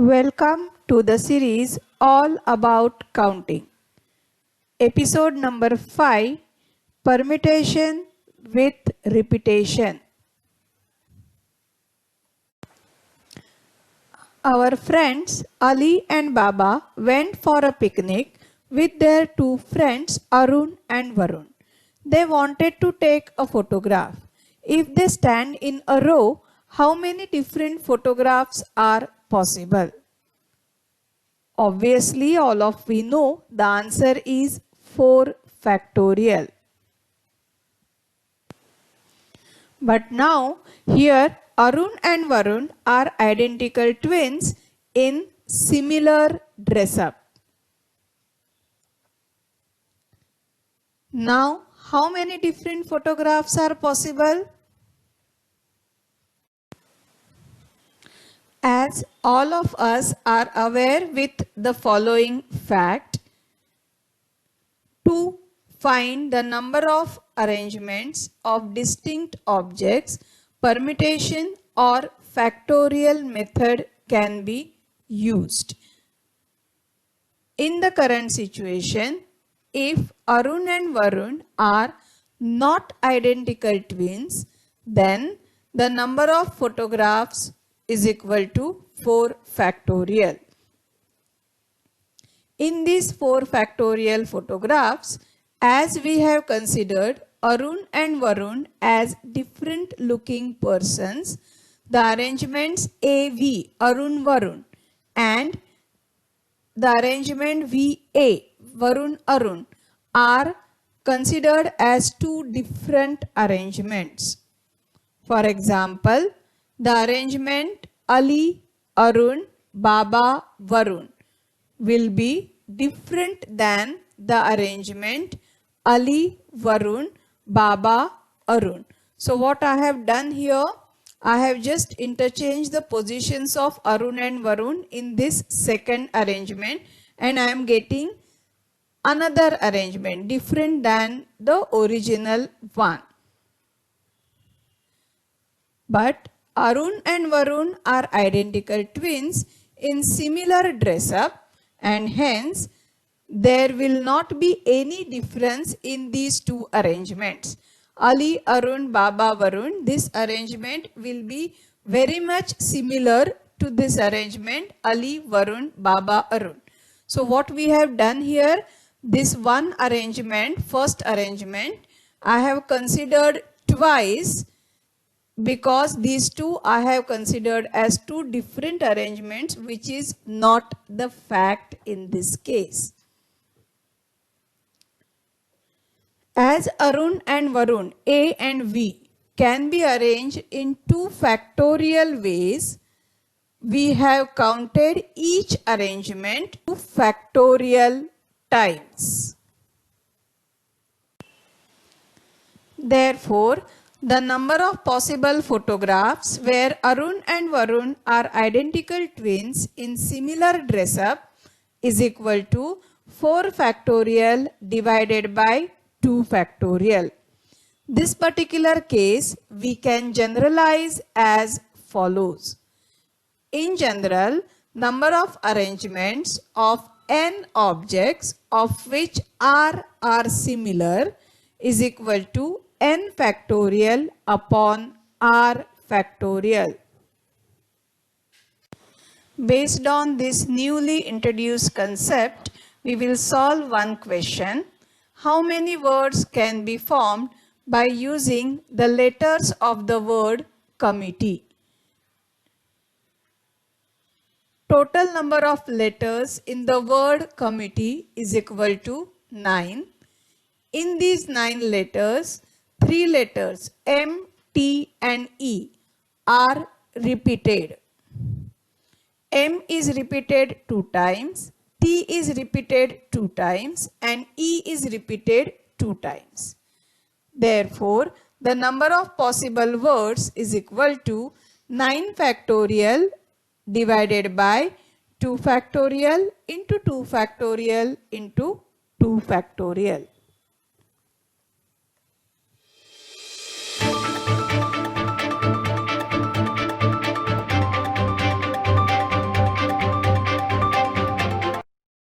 Welcome to the series all about counting. Episode number 5, Permutation with Repetition. Our friends Ali and Baba went for a picnic with their two friends Arun and Varun. They wanted to take a photograph. If they stand in a row, how many different photographs are possible? Obviously, all of we know the answer is 4 factorial. But now, here Arun and Varun are identical twins in similar dress up. Now, how many different photographs are possible? As all of us are aware with the following fact, to find the number of arrangements of distinct objects, permutation or factorial method can be used. In the current situation, if Arun and Varun are not identical twins, then the number of photographs is equal to 4 factorial. In these 4 factorial photographs, as we have considered Arun and Varun as different looking persons, the arrangements AV, Arun Varun, and the arrangement VA, Varun Arun, are considered as two different arrangements. For example, the arrangement Ali, Arun, Baba, Varun will be different than the arrangement Ali, Varun, Baba, Arun. So what I have done here, I have just interchanged the positions of Arun and Varun in this second arrangement, and I am getting another arrangement different than the original one. But Arun and Varun are identical twins in similar dress up, and hence there will not be any difference in these two arrangements. Ali, Arun, Baba, Varun, this arrangement will be very much similar to this arrangement Ali, Varun, Baba, Arun. So what we have done here, this one arrangement, first arrangement, I have considered twice because these two I have considered as two different arrangements, which is not the fact in this case. As Arun and Varun, A and V, can be arranged in two factorial ways, we have counted each arrangement 2 factorial times. Therefore, the number of possible photographs where Arun and Varun are identical twins in similar dress up is equal to 4 factorial divided by 2 factorial. This particular case we can generalize as follows. In general, number of arrangements of n objects of which r are similar is equal to n factorial upon r factorial. Based on this newly introduced concept, we will solve one question. How many words can be formed by using the letters of the word committee? Total number of letters in the word committee is equal to 9. In these 9 letters, 3 letters M, T and E are repeated. M is repeated 2 times, T is repeated 2 times and E is repeated 2 times. Therefore, the number of possible words is equal to 9 factorial divided by 2 factorial into 2 factorial into 2 factorial.